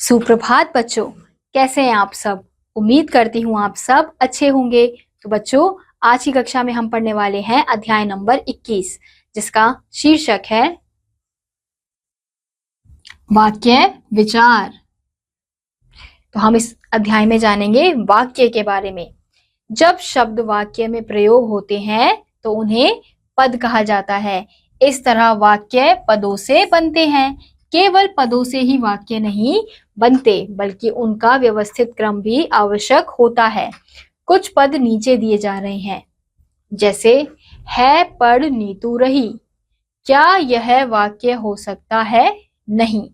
सुप्रभात बच्चों, कैसे हैं आप सब। उम्मीद करती हूँ आप सब अच्छे होंगे। तो बच्चों, आज की कक्षा में हम पढ़ने वाले हैं अध्याय नंबर 21, जिसका शीर्षक है वाक्य विचार। तो हम इस अध्याय में जानेंगे वाक्य के बारे में। जब शब्द वाक्य में प्रयोग होते हैं तो उन्हें पद कहा जाता है। इस तरह वाक्य पदों से बनते हैं। केवल पदों से ही वाक्य नहीं बनते, बल्कि उनका व्यवस्थित क्रम भी आवश्यक होता है। कुछ पद नीचे दिए जा रहे हैं, जैसे है पढ़ नीतू रही। क्या यह वाक्य हो सकता है? नहीं।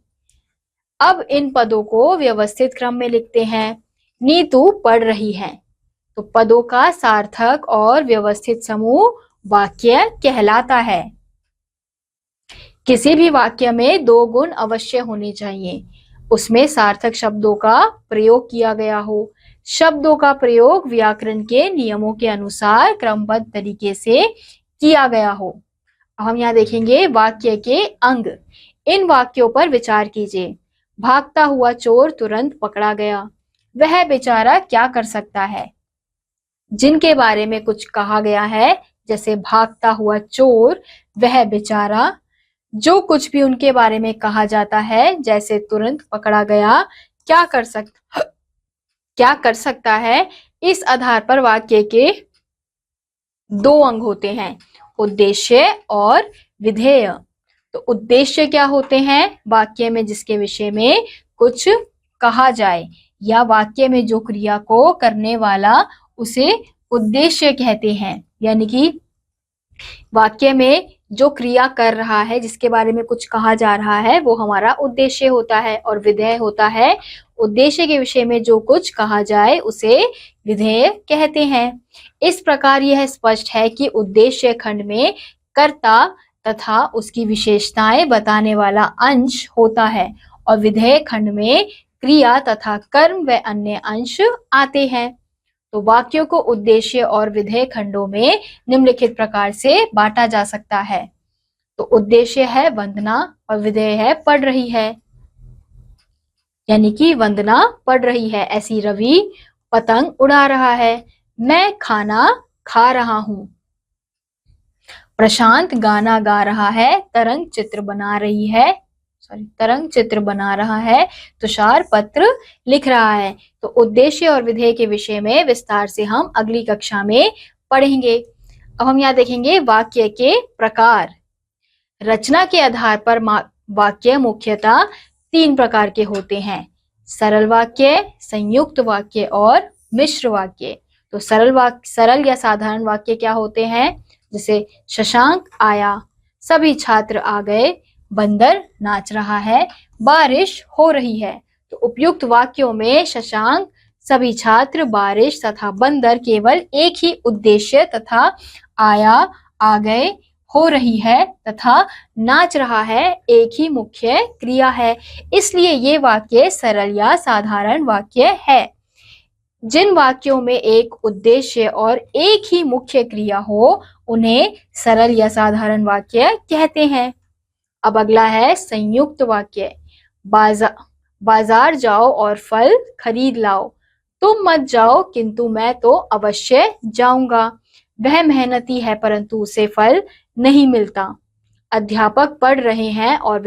अब इन पदों को व्यवस्थित क्रम में लिखते हैं। नीतू पढ़ रही है, तो पदों का सार्थक और व्यवस्थित समूह वाक्य कहलाता है। किसी भी वाक्य में दो गुण अवश्य होने चाहिए। उसमें सार्थक शब्दों का प्रयोग किया गया हो, शब्दों का प्रयोग व्याकरण के नियमों के अनुसार क्रमबद्ध तरीके से किया गया हो। हम यहाँ देखेंगे वाक्य के अंग। इन वाक्यों पर विचार कीजिए। भागता हुआ चोर तुरंत पकड़ा गया। वह बेचारा क्या कर सकता है? जिनके बारे में कुछ कहा गया है, जैसे भागता हुआ चोर, वह बेचारा। जो कुछ भी उनके बारे में कहा जाता है, जैसे तुरंत पकड़ा गया, क्या कर सकता है, इस आधार पर वाक्य के दो अंग होते हैं, उद्देश्य और विधेय। तो उद्देश्य क्या होते हैं? वाक्य में जिसके विषय में कुछ कहा जाए या वाक्य में जो क्रिया को करने वाला, उसे उद्देश्य कहते हैं। यानी कि वाक्य में जो क्रिया कर रहा है, जिसके बारे में कुछ कहा जा रहा है, वो हमारा उद्देश्य होता है। और विधेय होता है उद्देश्य के विषय में जो कुछ कहा जाए, उसे विधेय कहते हैं। इस प्रकार यह स्पष्ट है कि उद्देश्य खंड में कर्ता तथा उसकी विशेषताएं बताने वाला अंश होता है, और विधेय खंड में क्रिया तथा कर्म व अन्य अंश आते हैं। तो वाक्यों को उद्देश्य और विधेय खंडों में निम्नलिखित प्रकार से बांटा जा सकता है। तो उद्देश्य है वंदना और विधेय है पढ़ रही है। यानी कि वंदना पढ़ रही है, ऐसी रवि पतंग उड़ा रहा है। मैं खाना खा रहा हूं। प्रशांत गाना गा रहा है। तरंग चित्र बना रहा है। तुषार पत्र लिख रहा है। तो उद्देश्य और विधेय के विषय में विस्तार से हम अगली कक्षा में पढ़ेंगे। अब हम यहाँ देखेंगे वाक्य के प्रकार। रचना के आधार पर वाक्य मुख्यतः 3 प्रकार के होते हैं: सरल वाक्य, संयुक्त वाक्य और मिश्र वाक्य। तो सरल या साधारण वाक्य क्या होते हैं? जैसे शशांक आया, सभी छात्र आ गए, बंदर नाच रहा है, बारिश हो रही है। तो उपयुक्त वाक्यों में शशांक, सभी छात्र, बारिश तथा बंदर केवल एक ही उद्देश्य तथा आया, आ गए, हो रही है तथा नाच रहा है एक ही मुख्य क्रिया है। इसलिए ये वाक्य सरल या साधारण वाक्य है। जिन वाक्यों में एक उद्देश्य और एक ही मुख्य क्रिया हो, उन्हें सरल या साधारण वाक्य कहते हैं। अब अगला है संयुक्त वाक्य। बाजार जाओ और फल खरीद लाओ। तुम मत जाओ, किंतु मैं तो अवश्य जाऊंगा। वह मेहनती है, परंतु उसे फल नहीं मिलता। अध्यापक पढ़ रहे हैं और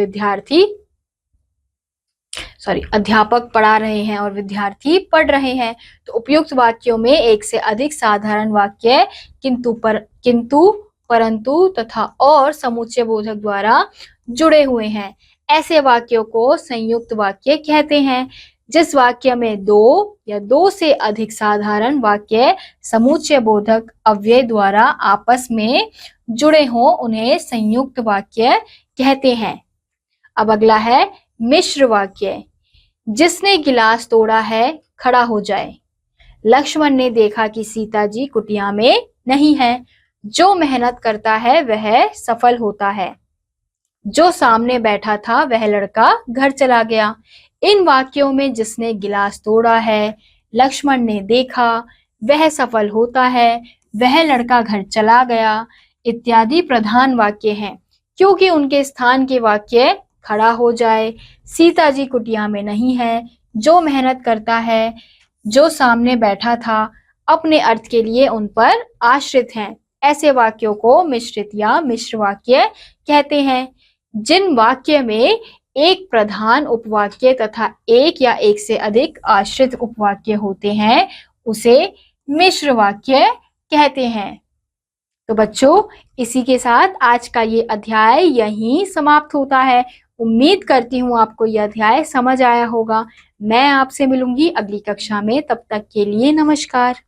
अध्यापक पढ़ा रहे हैं और विद्यार्थी पढ़ रहे हैं। तो उपयुक्त वाक्यों में एक से अधिक साधारण वाक्य किंतु, परंतु तथा और समुच्चय बोधक द्वारा जुड़े हुए हैं। ऐसे वाक्यों को संयुक्त वाक्य कहते हैं। जिस वाक्य में 2 या 2 से अधिक साधारण वाक्य समुच्चय बोधक अव्यय द्वारा आपस में जुड़े हों, उन्हें संयुक्त वाक्य कहते हैं। अब अगला है मिश्र वाक्य। जिसने गिलास तोड़ा है, खड़ा हो जाए। लक्ष्मण ने देखा कि सीता जी कुटिया में नहीं है। जो मेहनत करता है वह सफल होता है। जो सामने बैठा था वह लड़का घर चला गया। इन वाक्यों में जिसने गिलास तोड़ा है, लक्ष्मण ने देखा, वह सफल होता है, वह लड़का घर चला गया इत्यादि प्रधान वाक्य हैं, क्योंकि उनके स्थान के वाक्य खड़ा हो जाए, सीता जी कुटिया में नहीं है, जो मेहनत करता है, जो सामने बैठा था, अपने अर्थ के लिए उन पर आश्रित हैं। ऐसे वाक्यों को मिश्रित या मिश्र वाक्य कहते हैं। जिन वाक्य में एक प्रधान उपवाक्य तथा एक या एक से अधिक आश्रित उपवाक्य होते हैं, उसे मिश्र वाक्य कहते हैं। तो बच्चों, इसी के साथ आज का ये अध्याय यहीं समाप्त होता है। उम्मीद करती हूँ आपको यह अध्याय समझ आया होगा। मैं आपसे मिलूंगी अगली कक्षा में, तब तक के लिए नमस्कार।